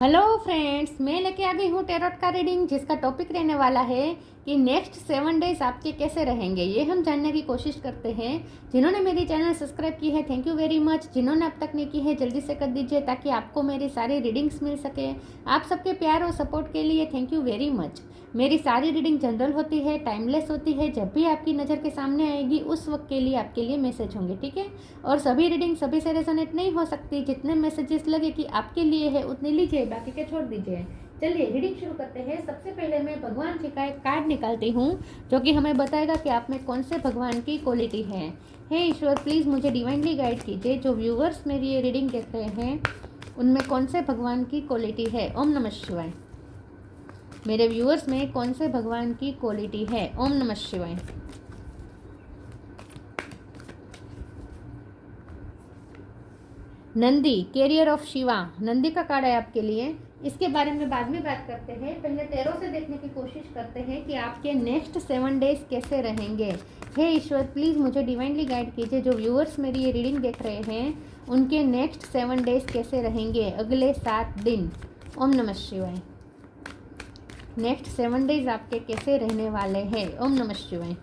Hello friends, मैं लेके आ गई हूँ टैरोट का रीडिंग, जिसका टॉपिक रहने वाला है कि नेक्स्ट 7 डेज आपके कैसे रहेंगे। ये हम जानने की कोशिश करते हैं। जिन्होंने मेरी चैनल सब्सक्राइब की है, थैंक यू वेरी मच। जिन्होंने अब तक नहीं की है, जल्दी से कर दीजिए ताकि आपको मेरी सारी रीडिंग्स मिल सके। आप सबके प्यार और सपोर्ट के लिए थैंक यू वेरी मच। मेरी सारी रीडिंग जनरल होती है, टाइमलेस होती है। जब भी आपकी नज़र के सामने आएगी उस वक्त के लिए आपके लिए मैसेज होंगे, ठीक है। और सभी रीडिंग सभी से रेजोनेट नहीं हो सकती। जितने मैसेजेस लगे कि आपके लिए है उतने लीजिए, बाकी के छोड़ दीजिए। चलिए रीडिंग शुरू करते हैं। सबसे पहले मैं भगवान जी का एक कार्ड निकालती हूँ, जो कि हमें बताएगा कि आप में कौन से भगवान की क्वालिटी है। हे ईश्वर, प्लीज़ मुझे डिवाइनली गाइड कीजिए। जो व्यूअर्स मेरी ये रीडिंग देख रहे हैं उनमें कौन से भगवान की क्वालिटी है। ओम नमः शिवाय। मेरे व्यूअर्स में कौन से भगवान की क्वालिटी है। ओम नमः शिवाय। नंदी, कैरियर ऑफ शिवा, नंदी का कार्ड है आपके लिए। इसके बारे में बाद में बात करते हैं। पहले टैरो से देखने की कोशिश करते हैं कि आपके नेक्स्ट 7 डेज कैसे रहेंगे। हे ईश्वर, प्लीज़ मुझे डिवाइनली गाइड कीजिए। जो व्यूअर्स मेरी ये रीडिंग देख रहे हैं उनके नेक्स्ट 7 डेज कैसे रहेंगे, अगले 7 दिन। ओम नमः शिवाय। नेक्स्ट 7 डेज आपके कैसे रहने वाले हैं। ओम नमः शिवाय।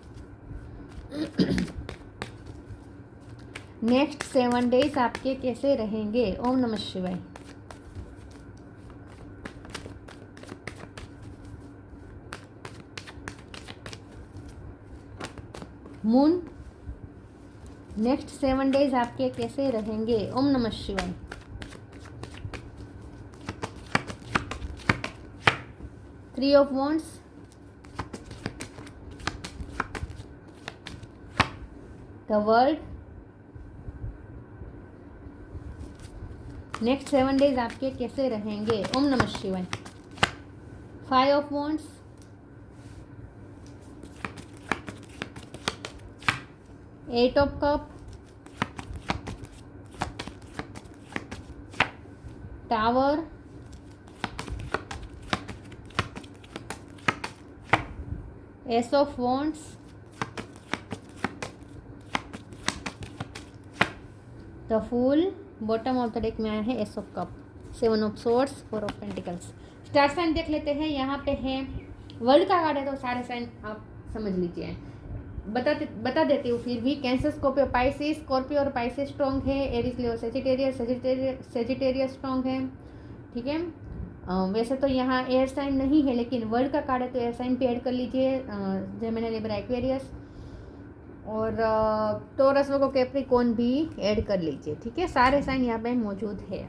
नेक्स्ट 7 डेज आपके कैसे रहेंगे। ओम नमः शिवाय। मून, नेक्स्ट 7 डेज आपके कैसे रहेंगे। ओम नमः शिवाय। Three of wands, the world, next 7 days आपके कैसे रहेंगे। ओम नमः शिवाय। 5 of wands, eight of cup, tower, ace of wands, the fool. Bottom of the deck में आया है ace of cup, 7 of swords, 4 of pentacles. Star sign देख लेते हैं। यहाँ पे है वर्ल्ड का कार्ड है, तो सारे साइन आप समझ लीजिए। बता देती हूँ फिर भी। Cancer, Scorpio, Pisces. स्कॉर्पियो और पाइसिस स्ट्रॉन्ग है। एरिस, लियो, सेजिटेरियस स्ट्रॉन्ग है, ठीक है। वैसे तो यहाँ एयर साइन नहीं है, लेकिन वर्ल्ड का कार्ड है तो एयर साइन पे ऐड कर लीजिए। जेमिनी, लिब्रा, एक्वेरियस और टोरस, वर्गो, कैप्रिकॉर्न भी ऐड कर लीजिए, ठीक है। सारे साइन यहाँ पे मौजूद है।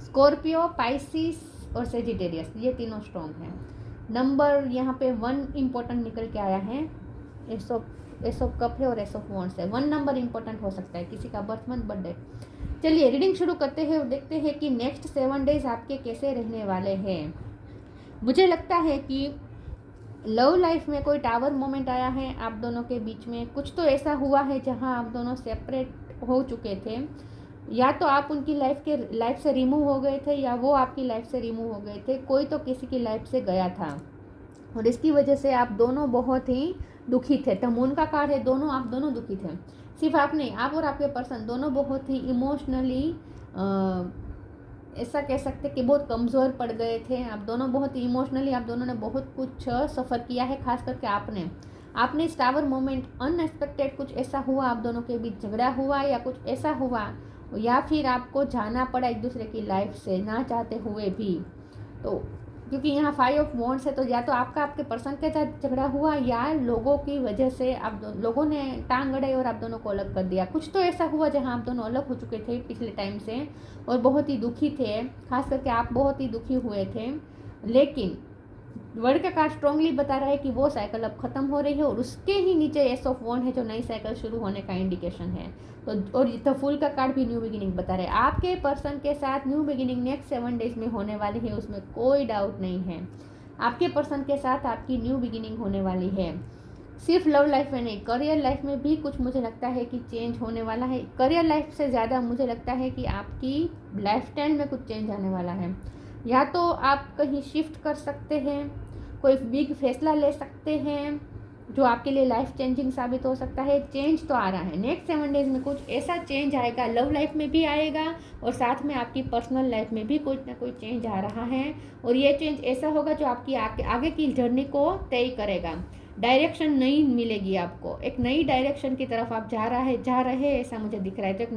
स्कॉर्पियो, पाइसिस और सेजिटेरियस, ये तीनों स्ट्रॉन्ग हैं। नंबर यहाँ पे 1 इम्पोर्टेंट निकल के आया है। एस ऑफ कप है और एस ऑफ वॉन्ड्स है। 1 नंबर इंपॉर्टेंट हो सकता है किसी का बर्थ मंथ, बर्थडे। चलिए रीडिंग शुरू करते हैं और देखते हैं कि नेक्स्ट 7 डेज आपके कैसे रहने वाले हैं। मुझे लगता है कि लव लाइफ में कोई टावर मोमेंट आया है आप दोनों के बीच में। कुछ तो ऐसा हुआ है जहां आप दोनों सेपरेट हो चुके थे, या तो आप उनकी लाइफ से रिमूव हो गए थे या वो आपकी लाइफ से रिमूव हो गए थे। कोई तो किसी की लाइफ से गया था और इसकी वजह से आप दोनों बहुत ही दुखी थे। तो मून का कार्ड है, आप दोनों दुखी थे। सिर्फ आप नहीं, आप और आपके पर्सन दोनों बहुत ही इमोशनली, ऐसा कह सकते कि बहुत कमज़ोर पड़ गए थे। आप दोनों बहुत इमोशनली, आप दोनों ने बहुत कुछ सफ़र किया है। खास करके आपने इस टावर मोमेंट, अनएक्सपेक्टेड कुछ ऐसा हुआ, आप दोनों के बीच झगड़ा हुआ या कुछ ऐसा हुआ, या फिर आपको जाना पड़ा एक दूसरे की लाइफ से ना चाहते हुए भी। तो क्योंकि यहाँ 5 ऑफ वॉन्ड्स है, तो या तो आपके पर्सन के साथ झगड़ा हुआ या लोगों की वजह से लोगों ने टांग अड़ाई और आप दोनों को अलग कर दिया। कुछ तो ऐसा हुआ जहाँ आप दोनों अलग हो चुके थे पिछले टाइम से और बहुत ही दुखी थे। खास करके आप बहुत ही दुखी हुए थे। लेकिन वर्ड का कार्ड स्ट्रांगली बता रहा है कि वो साइकिल अब खत्म हो रही है और उसके ही नीचे एस ऑफ वॉन्ड है, जो नई साइकिल शुरू होने का इंडिकेशन है। तो और द फूल का कार्ड भी न्यू बिगिनिंग बता रहे हैं। आपके पर्सन के साथ न्यू बिगिनिंग नेक्स्ट 7 डेज में होने वाली है, उसमें कोई डाउट नहीं है। आपके पर्सन के साथ आपकी न्यू बिगिनिंग होने वाली है। सिर्फ लव लाइफ में नहीं, करियर लाइफ में भी कुछ मुझे लगता है कि चेंज होने वाला है। करियर लाइफ से ज़्यादा मुझे लगता है कि आपकी लाइफ स्टाइल में कुछ चेंज आने वाला है। या तो आप कहीं शिफ्ट कर सकते हैं, कोई बिग फैसला ले सकते हैं, जो आपके लिए लाइफ चेंजिंग साबित हो सकता है। चेंज तो आ रहा है, नेक्स्ट 7 डेज में कुछ ऐसा चेंज आएगा, लव लाइफ में भी आएगा और साथ में आपकी पर्सनल लाइफ में भी कुछ ना कुछ चेंज आ रहा है। और ये चेंज ऐसा होगा जो आपकी आगे की जर्नी को तय करेगा। डायरेक्शन नई मिलेगी आपको, एक नई डायरेक्शन की तरफ आप जा रहे हैं ऐसा मुझे दिख रहा है। तो एक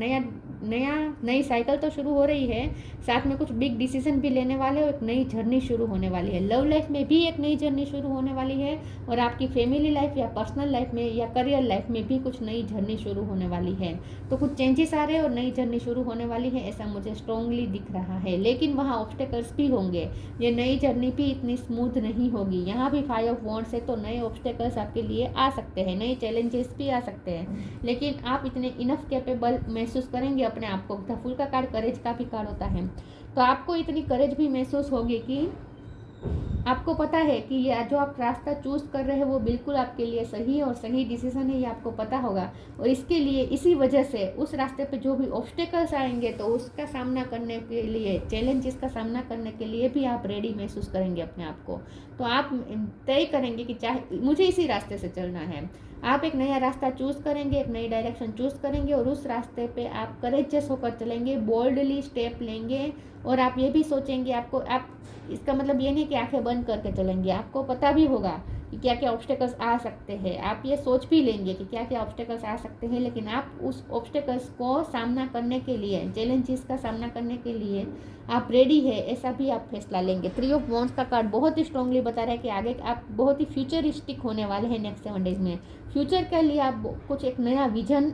नई साइकिल तो शुरू हो रही है, साथ में कुछ बिग डिसीजन भी लेने वाले हो, एक नई जर्नी शुरू होने वाली है। लव लाइफ में भी एक नई जर्नी शुरू होने वाली है और आपकी फैमिली लाइफ या पर्सनल लाइफ में या करियर लाइफ में भी कुछ नई जर्नी शुरू होने वाली है। तो कुछ चेंजेस आ रहे हैं और नई जर्नी शुरू होने वाली है, ऐसा मुझे स्ट्रांगली दिख रहा है। लेकिन वहाँ ऑब्स्टेकल्स भी होंगे, ये नई जर्नी भी इतनी स्मूथ नहीं होगी। यहाँ भी 5 ऑफ वॉन्ड्स है, तो नए ऑब्स्टेकल्स आपके लिए आ सकते हैं, नए चैलेंजेस भी आ सकते हैं, लेकिन आप इतने इनफ कैपेबल महसूस करेंगे अपने आप को। द फूल का कार्ड करेज का भी कार्ड होता है, तो आपको इतनी करेज भी महसूस होगी कि आपको पता है कि ये जो आप रास्ता चूज कर रहे हैं वो बिल्कुल आपके लिए सही और सही डिसीजन है, ये आपको पता होगा। और इसके लिए इसी वजह से उस रास्ते पे जो भी ऑब्स्टेकल्स आएंगे तो उसका सामना करने के लिए, चैलेंजेस का सामना करने के लिए भी आप रेडी महसूस करेंगे अपने आप को। तो आप तय करेंगे कि चाहे मुझे इसी रास्ते से चलना है। आप एक नया रास्ता चूज करेंगे, एक नई डायरेक्शन चूज करेंगे और उस रास्ते पे आप करेजियस होकर चलेंगे, बोल्डली स्टेप लेंगे। और आप ये भी सोचेंगे, आप इसका मतलब ये नहीं कि आंखें बंद करके चलेंगे, आपको पता भी होगा कि क्या क्या ऑब्स्टेकल्स आ सकते हैं। आप ये सोच भी लेंगे कि क्या क्या ऑब्स्टेकल्स आ सकते हैं, लेकिन आप उस ऑब्स्टेकल्स को सामना करने के लिए, चैलेंजेस का सामना करने के लिए आप रेडी है, ऐसा भी आप फैसला लेंगे। 3 ऑफ वॉन्ड्स का कार्ड बहुत ही स्ट्रांगली बता रहा है कि आगे आप बहुत ही फ्यूचरिस्टिक होने वाले हैं नेक्स्ट 7 डेज में। फ्यूचर के लिए आप कुछ एक नया विजन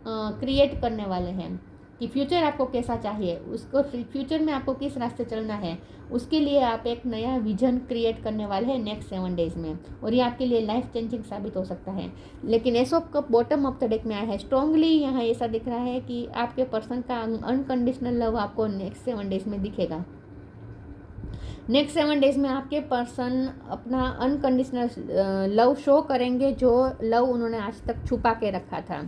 क्रिएट करने वाले हैं कि फ्यूचर आपको कैसा चाहिए, उसको फ्यूचर में आपको किस रास्ते चलना है, उसके लिए आप एक नया विजन क्रिएट करने वाले हैं नेक्स्ट 7 डेज में। और ये आपके लिए लाइफ चेंजिंग साबित हो सकता है। लेकिन S of cup bottom of the deck में आया है, स्ट्रांगली यहाँ ऐसा दिख रहा है कि आपके पर्सन का अनकंडीशनल लव आपको नेक्स्ट 7 डेज में दिखेगा। नेक्स्ट 7 डेज में आपके पर्सन अपना अनकंडीशनल लव शो करेंगे, जो लव उन्होंने आज तक छुपा के रखा था,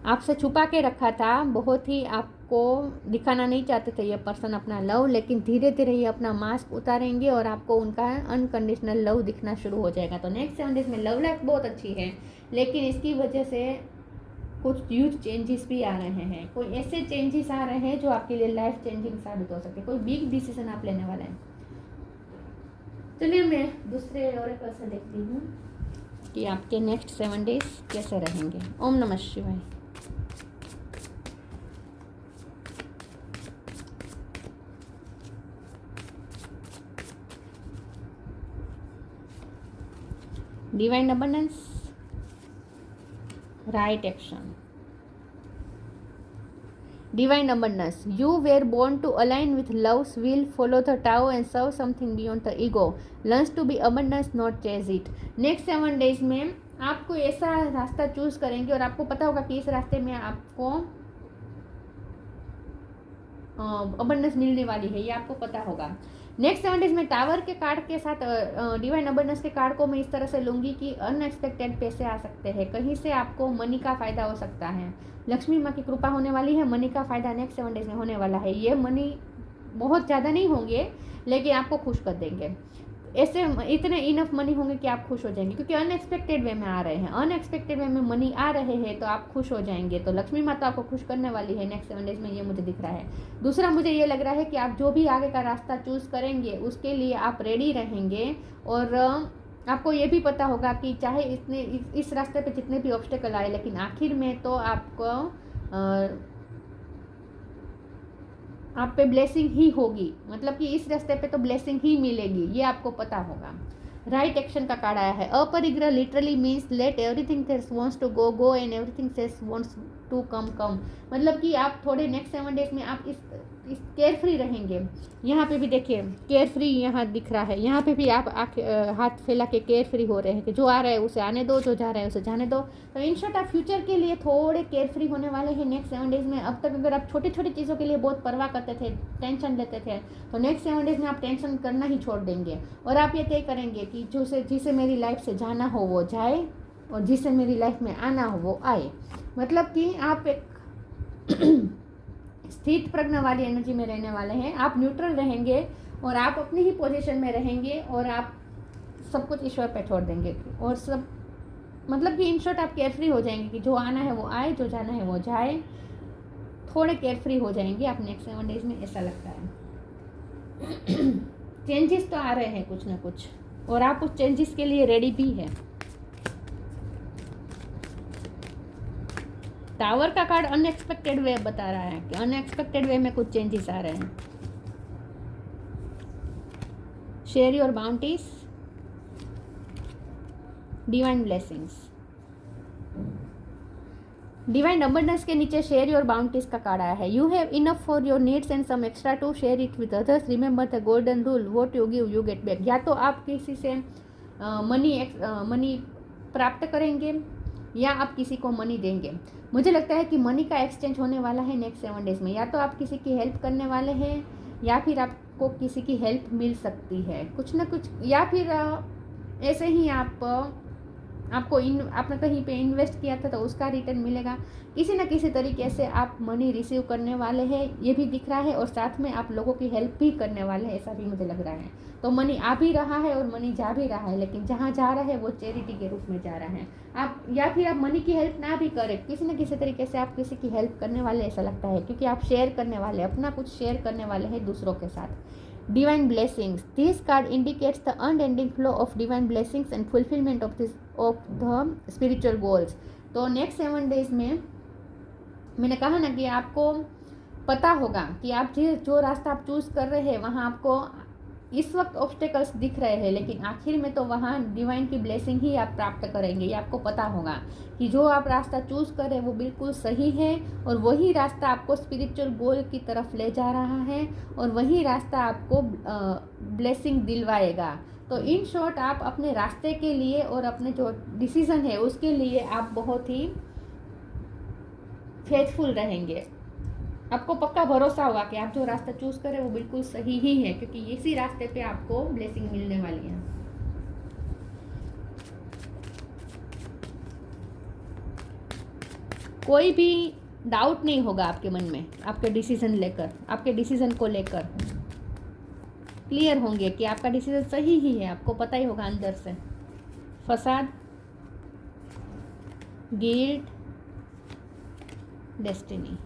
आपसे छुपा के रखा था, बहुत ही आपको दिखाना नहीं चाहते थे ये पर्सन अपना लव। लेकिन धीरे धीरे ये अपना मास्क उतारेंगे और आपको उनका अनकंडीशनल लव दिखना शुरू हो जाएगा। तो नेक्स्ट 7 डेज में लव लाइफ बहुत अच्छी है, लेकिन इसकी वजह से कुछ ह्यूज चेंजेस भी आ रहे हैं। कोई ऐसे चेंजेस आ रहे हैं जो आपके लिए लाइफ चेंजिंग साबित हो सकते हैं, कोई बिग डिसीजन आप लेने वाले हैं। चलिए मैं दूसरे ओरेकल से देखती हूँ कि आपके नेक्स्ट 7 डेज कैसे रहेंगे। ओम नमः शिवाय। Divine abundance, right action. Divine abundance. You were born to align with love's will, follow the Tao and serve something beyond the ego. Learns to be abundance, not chase it. Next 7 days में आपको ऐसा रास्ता choose करेंगे और आपको पता होगा कि इस रास्ते में आपको अबंडेंस मिलने वाली है, ये आपको पता होगा। नेक्स्ट 7 डेज में टावर के कार्ड के साथ डिवाइन अबंडेंस के कार्ड को मैं इस तरह से लूँगी कि अनएक्सपेक्टेड पैसे आ सकते हैं, कहीं से आपको मनी का फ़ायदा हो सकता है। लक्ष्मी माँ की कृपा होने वाली है, मनी का फ़ायदा नेक्स्ट 7 डेज में होने वाला है। ये मनी बहुत ज़्यादा नहीं होंगे लेकिन आपको खुश कर देंगे। ऐसे इतने इनफ मनी होंगे कि आप खुश हो जाएंगे, क्योंकि अनएक्सपेक्टेड वे में आ रहे हैं, अनएक्सपेक्टेड वे में मनी आ रहे हैं तो आप खुश हो जाएंगे। तो लक्ष्मी माता आपको खुश करने वाली है नेक्स्ट 7 डेज में, ये मुझे दिख रहा है। दूसरा मुझे ये लग रहा है कि आप जो भी आगे का रास्ता चूज़ करेंगे उसके लिए आप रेडी रहेंगे और आपको ये भी पता होगा कि चाहे इस रास्ते पे जितने भी ऑब्स्टेकल आए, लेकिन आखिर में तो आपको आप पे ब्लेसिंग ही होगी, मतलब कि इस रास्ते पे तो ब्लेसिंग ही मिलेगी, ये आपको पता होगा। राइट एक्शन का कार्ड आया है। अपरिग्रह literally means let everything that wants to go go and everything that wants to come come. मतलब कि आप थोड़े नेक्स्ट 7 डेज में आप इस केयर फ्री रहेंगे। यहाँ पे भी देखिए केयर फ्री यहाँ दिख रहा है, यहाँ पे भी आप हाथ फैला के केयर फ्री हो रहे हैं कि जो आ रहा है उसे आने दो, जो जा रहा है उसे जाने दो। तो इन शॉर्ट आप फ्यूचर के लिए थोड़े केयर फ्री होने वाले हैं नेक्स्ट 7 डेज में। अब तक अगर आप छोटी छोटी चीज़ों के लिए बहुत परवाह करते थे, टेंशन लेते थे, तो नेक्स्ट 7 डेज में आप टेंशन करना ही छोड़ देंगे और आप ये तय करेंगे कि जिसे मेरी लाइफ से जाना हो वो जाए और जिसे मेरी लाइफ में आना हो वो आए। मतलब कि आप एक स्थित प्रज्ञा वाली एनर्जी में रहने वाले हैं। आप न्यूट्रल रहेंगे और आप अपनी ही पोजीशन में रहेंगे और आप सब कुछ ईश्वर पे छोड़ देंगे और सब मतलब कि इन शॉर्ट आप केयरफ्री हो जाएंगे कि जो आना है वो आए, जो जाना है वो जाए, थोड़े केयरफ्री हो जाएंगे आप नेक्स्ट 7 डेज में, ऐसा लगता है। चेंजेस तो आ रहे हैं कुछ ना कुछ, और आप उस चेंजेस के लिए रेडी भी है। टावर का कार्ड अनएक्सपेक्टेड वे बता रहा है कि अनएक्सपेक्टेड वे में कुछ चेंजेस आ रहे हैं। Share your bounties, divine blessings, divine abundance के नीचे शेयर योर बाउंटीज का कार्ड आया है। You have enough for your needs and some extra to share it with others, remember the golden rule, what you give you get back. या तो आप किसी से मनी प्राप्त करेंगे या आप किसी को मनी देंगे। मुझे लगता है कि मनी का एक्सचेंज होने वाला है नेक्स्ट 7 डेज में। या तो आप किसी की हेल्प करने वाले हैं या फिर आपको किसी की हेल्प मिल सकती है कुछ ना कुछ, या फिर ऐसे ही आपने कहीं पे इन्वेस्ट किया था तो उसका रिटर्न मिलेगा। किसी न किसी तरीके से आप मनी रिसीव करने वाले हैं, ये भी दिख रहा है, और साथ में आप लोगों की हेल्प भी करने वाले हैं, ऐसा भी मुझे लग रहा है। तो मनी आ भी रहा है और मनी जा भी रहा है, लेकिन जहाँ जा रहा है वो चैरिटी के रूप में जा रहा है। आप या फिर आप मनी की हेल्प ना भी करें, किसी न किसी तरीके से आप किसी की हेल्प करने वाले, ऐसा लगता है, क्योंकि आप शेयर करने वाले, अपना कुछ शेयर करने वाले हैं दूसरों के साथ। Divine blessings. This card indicates the unending flow of divine blessings and fulfillment of the spiritual goals. तो नेक्स्ट 7 डेज में मैंने कहा ना कि आपको पता होगा कि आप जो रास्ता आप चूज़ कर रहे हैं वहाँ आपको इस वक्त ऑब्स्टेकल्स दिख रहे हैं, लेकिन आखिर में तो वहाँ डिवाइन की ब्लेसिंग ही आप प्राप्त करेंगे। ये आपको पता होगा कि जो आप रास्ता चूज़ करें वो बिल्कुल सही है, और वही रास्ता आपको स्पिरिचुअल गोल की तरफ ले जा रहा है, और वही रास्ता आपको ब्लेसिंग दिलवाएगा। तो इन शॉर्ट आप अपने रास्ते के लिए और अपने जो डिसीज़न है उसके लिए आप बहुत ही फेथफुल रहेंगे। आपको पक्का भरोसा होगा कि आप जो रास्ता चूज करें वो बिल्कुल सही ही है, क्योंकि इसी रास्ते पे आपको ब्लेसिंग मिलने वाली है। कोई भी डाउट नहीं होगा आपके मन में, आपके डिसीजन को लेकर क्लियर होंगे कि आपका डिसीजन सही ही है, आपको पता ही होगा अंदर से। फसाद, गिल्ट, डेस्टिनी,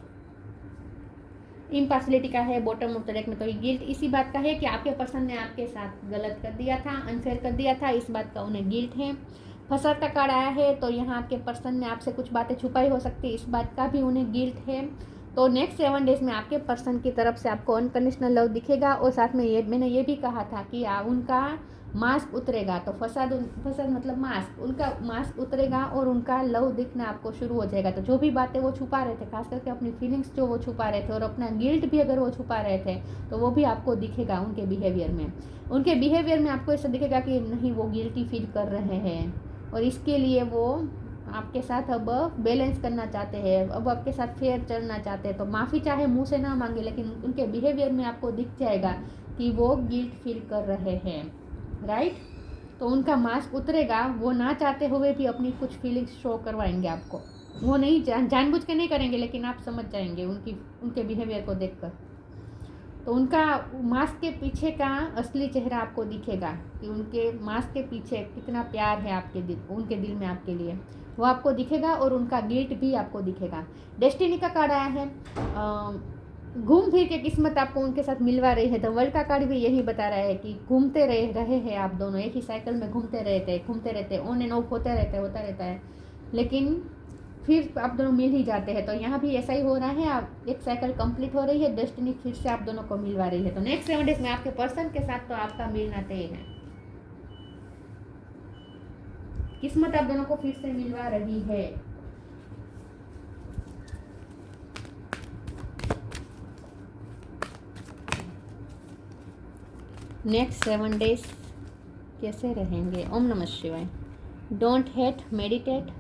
इम्पार्शलिटी का है बॉटम ऑफ द डेक में। तो ये गिल्ट इसी बात का है कि आपके पर्सन ने आपके साथ गलत कर दिया था, अनफेयर कर दिया था, इस बात का उन्हें गिल्ट है। फसाद का कार्ड आया है तो यहाँ आपके पर्सन ने आपसे कुछ बातें छुपाई हो सकती है, इस बात का भी उन्हें गिल्ट है। तो नेक्स्ट 7 डेज में आपके पर्सन की तरफ से आपको अनकंडीशनल लव दिखेगा, और साथ में मैंने ये भी कहा था कि उनका मास्क उतरेगा। तो फसाद मतलब मास्क, उनका मास्क उतरेगा और उनका लव दिखना आपको शुरू हो जाएगा। तो जो भी बातें वो छुपा रहे थे, खास करके अपनी फीलिंग्स जो वो छुपा रहे थे और अपना गिल्ट भी अगर वो छुपा रहे थे, तो वो भी आपको दिखेगा उनके बिहेवियर में आपको ऐसा दिखेगा कि नहीं, वो गिल्टी फील कर रहे हैं, और इसके लिए वो आपके साथ अब बैलेंस करना चाहते हैं, अब आपके साथ फेयर चलना चाहते हैं। तो माफ़ी चाहे मुंह से ना मांगे, लेकिन उनके बिहेवियर में आपको दिख जाएगा कि वो गिल्ट फील कर रहे हैं, राइट। तो उनका मास्क उतरेगा, वो ना चाहते हुए भी अपनी कुछ फीलिंग्स शो करवाएंगे आपको। वो नहीं जानबूझ के नहीं करेंगे, लेकिन आप समझ जाएंगे उनके बिहेवियर को देखकर। तो उनका मास्क के पीछे का असली चेहरा आपको दिखेगा कि उनके मास्क के पीछे कितना प्यार है उनके दिल में आपके लिए, वो आपको दिखेगा, और उनका गिल्ट भी आपको दिखेगा। डेस्टिनी का कार्ड आया है, घूम फिर के किस्मत आपको उनके साथ मिलवा रही है। तो वर्ल्ड का कार्ड भी यही बता रहा है कि घूमते रहे हैं आप दोनों, एक ही साइकिल में घूमते रहते, ऑन एंड ऑफ होता रहता है, लेकिन फिर आप दोनों मिल ही जाते हैं। तो यहाँ भी ऐसा ही हो रहा है, आप एक साइकिल कंप्लीट हो रही है, डेस्टिनी फिर से आप दोनों को मिलवा रही है। तो नेक्स्ट 7 डेज में आपके पर्सन के साथ तो आपका मिलना तय है, किस्मत आप दोनों को फिर से मिलवा रही है। नेक्स्ट 7 डेज कैसे रहेंगे? ओम नमः शिवाय। Don't hate, meditate,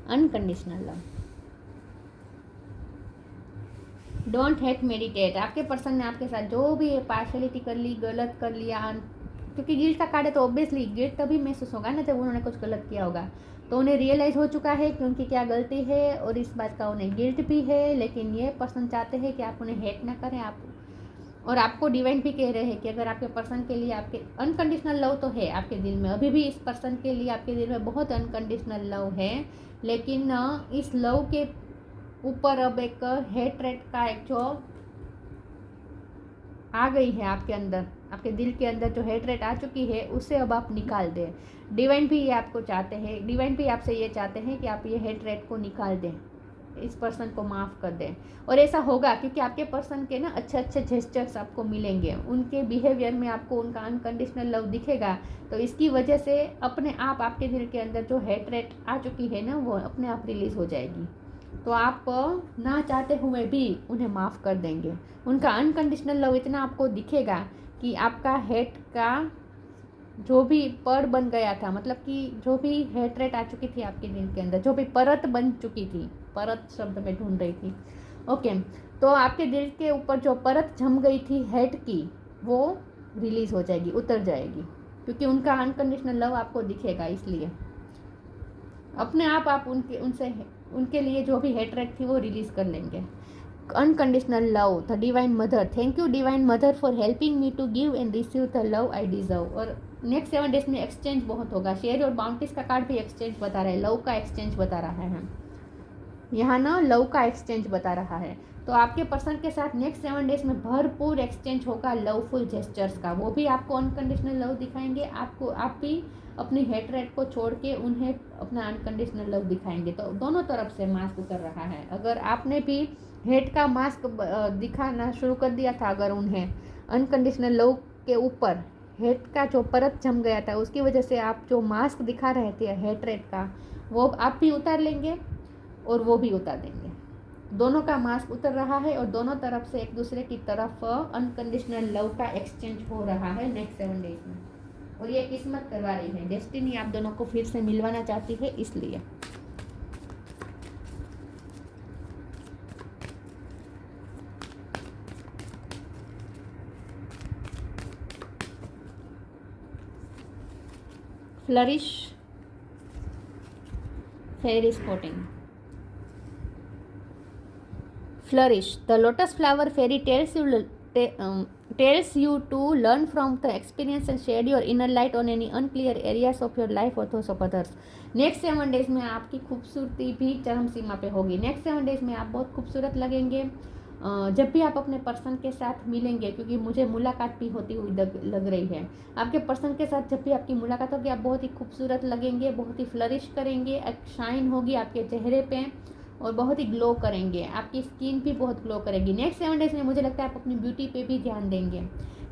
unconditional love. Don't hate, meditate. आपके पर्सन ने आपके साथ जो भी पार्शलिटी कर ली, गलत कर लिया, क्योंकि गिल्ट का कार्ड है तो ऑब्वियसली गिल्ट तभी महसूस होगा ना जब उन्होंने कुछ गलत किया होगा। तो उन्हें रियलाइज़ हो चुका है कि उनकी क्या गलती है, और इस बात का उन्हें गिल्ट भी है, लेकिन ये पर्सन चाहते हैं कि आप उन्हें हेट ना करें, आप और आपको डिवाइन भी कह रहे हैं कि अगर आपके पर्सन के लिए आपके अनकंडीशनल लव तो है आपके दिल में, अभी भी इस पर्सन के लिए आपके दिल में बहुत अनकंडीशनल लव है, लेकिन इस लव के ऊपर अब एक हेट्रेट का एक जो आ गई है आपके अंदर, आपके दिल के अंदर जो हेट्रेट आ चुकी है उसे अब आप निकाल दें। डिवाइन भी ये आपको चाहते हैं, डिवाइन भी आपसे ये चाहते हैं कि आप ये हेट्रेट को निकाल दें, इस पर्सन को माफ़ कर दें। और ऐसा होगा क्योंकि आपके पर्सन के ना अच्छे अच्छे जेस्चर्स आपको मिलेंगे, उनके बिहेवियर में आपको उनका अनकंडीशनल लव दिखेगा। तो इसकी वजह से अपने आप आपके दिल के अंदर जो हेट्रेट आ चुकी है ना वो अपने आप रिलीज़ हो जाएगी। तो आप ना चाहते हुए भी उन्हें माफ़ कर देंगे। उनका अनकंडीशनल लव इतना आपको दिखेगा कि आपका हेट का जो भी पड़ बन गया था, मतलब कि जो भी हेट्रेट आ चुकी थी आपके दिल के अंदर, जो भी परत बन चुकी थी, परत शब्द में ढूंढ रही थी, ओके, तो आपके दिल के ऊपर जो परत जम गई थी हेट की वो रिलीज़ हो जाएगी, उतर जाएगी, क्योंकि उनका अनकंडीशनल लव आपको दिखेगा। इसलिए अपने आप उनके लिए जो भी हेट्रेट थी वो रिलीज़ कर लेंगे। Unconditional love, the divine mother, thank you divine mother for helping me to give and receive the love I deserve. और नेक्स्ट 7 डेज में एक्सचेंज बहुत होगा। शेयर और बाउंटीज का कार्ड भी एक्सचेंज बता रहा है, लव का एक्सचेंज बता रहा है यहाँ ना, लव का एक्सचेंज बता रहा है। तो आपके पर्सन के साथ नेक्स्ट 7 डेज में भरपूर एक्सचेंज होगा लवफुल जेस्चर्स का। वो भी आपको अनकंडीशनल लव दिखाएंगे, आप भी अपनी हेट्रेट को छोड़ के उन्हें अपना अनकंडीशनल लव दिखाएंगे। तो दोनों तरफ से मास्क उतर रहा है। अगर आपने भी हेट का मास्क दिखाना शुरू कर दिया था, अगर उन्हें अनकंडीशनल लव के ऊपर हेट का जो परत जम गया था उसकी वजह से आप जो मास्क दिखा रहे थे हेट्रेट का, वो आप भी उतार लेंगे और वो भी उतार देंगे। दोनों का मास्क उतर रहा है और दोनों तरफ से एक दूसरे की तरफ अनकंडीशनल लव का एक्सचेंज हो रहा है नेक्स्ट 7 डेज में। और ये किस्मत करवा रही है, डेस्टिनी आप दोनों को फिर से मिलवाना चाहती है इसलिए। Flourish, fairy spotting. Flourish. The lotus flower fairy tells you to learn from the experience and shed your inner light on any unclear areas of your life or those of others. Next 7 days में आपकी खूबसूरती भी चरम सीमा पे होगी। Next 7 days में आप बहुत खूबसूरत लगेंगे। जब भी आप अपने पर्सन के साथ मिलेंगे, क्योंकि मुझे मुलाकात भी होती हुई लग रही है, आपके पर्सन के साथ जब भी आपकी मुलाकात होगी आप बहुत ही खूबसूरत लगेंगे, बहुत ही फ्लरिश करेंगे, एक शाइन होगी आपके चेहरे पे और बहुत ही ग्लो करेंगे, आपकी स्किन भी बहुत ग्लो करेगी। नेक्स्ट 7 डेज में मुझे लगता है आप अपनी ब्यूटी पे भी ध्यान देंगे।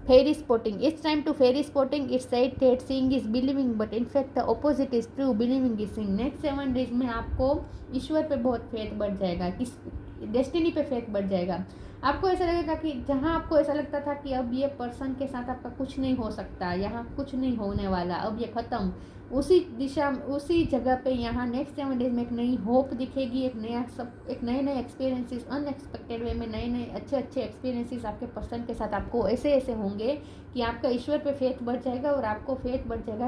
Fairy spotting, it's time to fairy spotting, it's said that seeing is believing but in fact the opposite is true, believing is seeing. Next 7 days में आपको ईश्वर पे बहुत फेथ बढ़ जाएगा, किस डेस्टिनी पे फेथ बढ़ जाएगा। आपको ऐसा लगेगा कि जहाँ आपको ऐसा लगता था कि अब ये पर्सन के साथ आपका कुछ नहीं हो सकता, यहाँ कुछ नहीं होने वाला, अब ये ख़त्म, उसी दिशा उसी जगह पे यहाँ नेक्स्ट 7 डेज में एक नई होप दिखेगी, एक नए एक्सपीरियंसेस, अनएक्सपेक्टेड वे में नए अच्छे एक्सपीरियंसेस आपके पर्सन के साथ आपको ऐसे होंगे कि आपका ईश्वर पे फेथ बढ़ जाएगा और आपको फेथ बढ़ जाएगा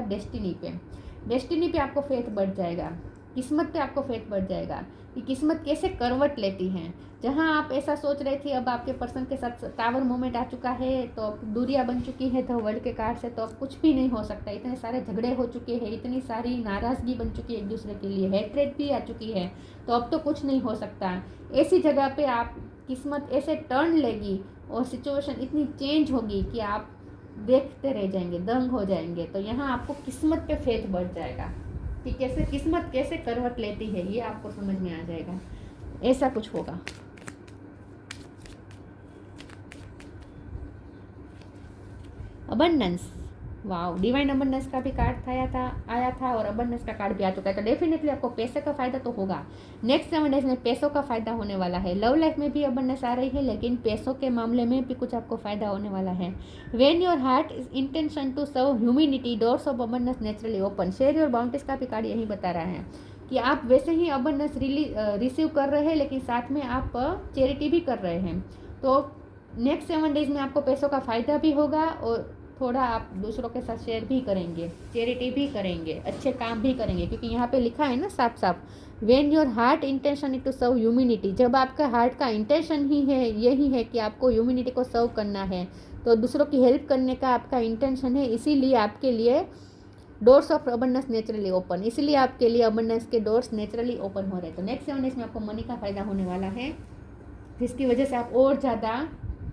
डेस्टिनी पे आपको फेथ बढ़ जाएगा, किस्मत पे आपको फेथ बढ़ जाएगा कि किस्मत कैसे करवट लेती हैं। जहां आप ऐसा सोच रहे थे अब आपके पर्सन के साथ टावर मोमेंट आ चुका है, तो अब दूरियां बन चुकी है द वर्ल्ड के कार्ड से, तो अब कुछ भी नहीं हो सकता, इतने सारे झगड़े हो चुके हैं, इतनी सारी नाराज़गी बन चुकी है एक दूसरे के लिए, हेट्रेट भी आ चुकी है, तो अब तो कुछ नहीं हो सकता। ऐसी जगह पे आप किस्मत ऐसे टर्न लेगी और सिचुएशन इतनी चेंज होगी कि आप देखते रह जाएंगे, दंग हो जाएंगे। तो यहाँ आपको किस्मत पे फेथ बढ़ जाएगा कि कैसे किस्मत कैसे करवट लेती है, ये आपको समझ में आ जाएगा, ऐसा कुछ होगा। अबंडेंस, वाव, डिवाइन अबंडेंस का भी कार्ड आया था और अबंडेंस का कार्ड भी आ चुका है, तो डेफिनेटली आपको पैसे का फायदा तो होगा। नेक्स्ट 7 डेज में पैसों का फायदा होने वाला है। लव लाइफ में भी अबंडेंस आ रही है, लेकिन पैसों के मामले में भी कुछ आपको फायदा होने वाला है। When your heart is intention to serve humanity, doors of abundance naturally open. Share your bounties का भी कार्ड यही बता रहा है कि आप वैसे ही अबंडेंस रिसीव कर रहे हैं, लेकिन साथ में आप चैरिटी भी कर रहे हैं। तो नेक्स्ट 7 डेज में आपको पैसों का फ़ायदा भी होगा और थोड़ा आप दूसरों के साथ शेयर भी करेंगे, चैरिटी भी करेंगे, अच्छे काम भी करेंगे, क्योंकि यहाँ पे लिखा है ना साफ साफ, when your heart intention is to serve humanity, जब आपका हार्ट का इंटेंशन ही है, यही है कि आपको ह्यूमिनिटी को सर्व करना है, तो दूसरों की हेल्प करने का आपका इंटेंशन है, इसीलिए आपके लिए doors of abundance naturally open, इसीलिए आपके लिए अबंडेंस के डोर्स नेचुरली ओपन हो रहे हैं। तो नेक्स्ट 7 डेज में आपको मनी का फ़ायदा होने वाला है, जिसकी वजह से आप और ज़्यादा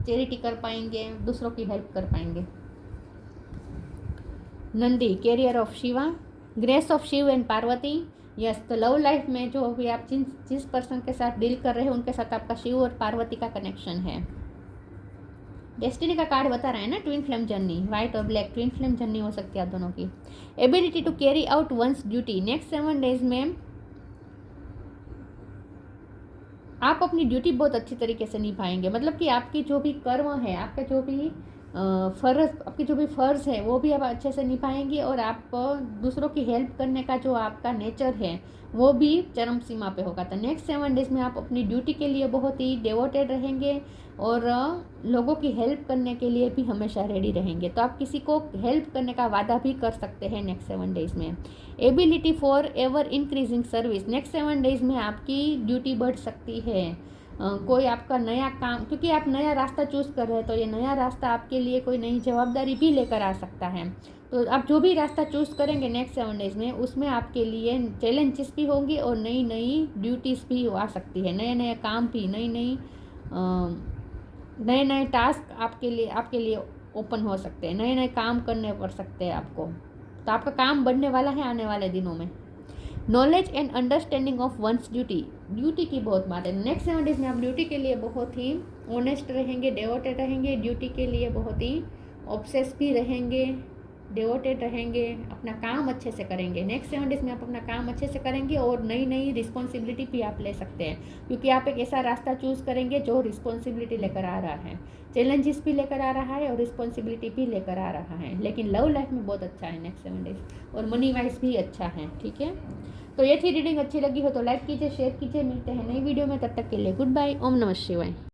चैरिटी कर पाएंगे, दूसरों की हेल्प कर पाएंगे। Nandi, carrier of Shiva, grace of Shiv and Parvati. Yes, तो लव लाइफ में जो भी आप जिस पर्सन के साथ डील कर रहे हैं उनके साथ आपका शिव और पार्वती का कनेक्शन है। डेस्टिनी का कार्ड बता रहा है ना, ट्विन फ्लेम जर्नी, व्हाइट और ब्लैक ट्विन फ्लेम जर्नी हो सकती है आप दोनों की। Ability to carry out one's duty, next 7 days में आप अपनी ड्यूटी बहुत अच्छी तरीके से निभाएंगे, मतलब कि आपकी जो भी कर्म है, आपका जो भी आपकी जो भी फ़र्ज़ है वो भी आप अच्छे से निभाएंगे, और आप दूसरों की हेल्प करने का जो आपका नेचर है वो भी चरम सीमा पे होगा। तो नेक्स्ट 7 डेज में आप अपनी ड्यूटी के लिए बहुत ही डिवोटेड रहेंगे और लोगों की हेल्प करने के लिए भी हमेशा रेडी रहेंगे। तो आप किसी को हेल्प करने का वादा भी कर सकते हैं नेक्स्ट 7 डेज में। Ability for ever increasing service, next 7 days में आपकी ड्यूटी बढ़ सकती है। कोई आपका नया काम, क्योंकि आप नया रास्ता चूज़ कर रहे हैं, तो ये नया रास्ता आपके लिए कोई नई जवाबदारी भी लेकर आ सकता है। तो आप जो भी रास्ता चूज़ करेंगे नेक्स्ट 7 डेज में, उसमें आपके लिए चैलेंजेस भी होंगे और नई नई ड्यूटीज़ भी आ सकती है, नए नए काम भी, नए नए टास्क आपके लिए ओपन हो सकते हैं, नए नए काम करने पड़ सकते हैं आपको। तो आपका काम बढ़ने वाला है आने वाले दिनों में। Knowledge and understanding of once duty की बहुत बात है। नेक्स्ट 7 डेज में आप ड्यूटी के लिए बहुत ही ऑनेस्ट रहेंगे, डिवोटेड रहेंगे, ड्यूटी के लिए बहुत ही ऑब्सेस भी रहेंगे, डिवोटेड रहेंगे, अपना काम अच्छे से करेंगे। नेक्स्ट 7 डेज में आप अपना काम अच्छे से करेंगे और नई नई रिस्पॉन्सिबिलिटी भी आप ले सकते हैं, क्योंकि आप एक ऐसा रास्ता चूज़ करेंगे जो रिस्पॉन्सिबिलिटी लेकर आ रहा है, चैलेंजेस भी लेकर आ रहा है और रिस्पॉन्सिबिलिटी भी लेकर आ रहा है। लेकिन लव लाइफ में बहुत अच्छा है नेक्स्ट 7 डेज, और मनी वाइज भी अच्छा है। ठीक है, तो ये थी रीडिंग, अच्छी लगी हो तो लाइक कीजिए, शेयर कीजिए। मिलते हैं नई वीडियो में, तब तक के लिए गुड बाय, ओम नमः शिवाय।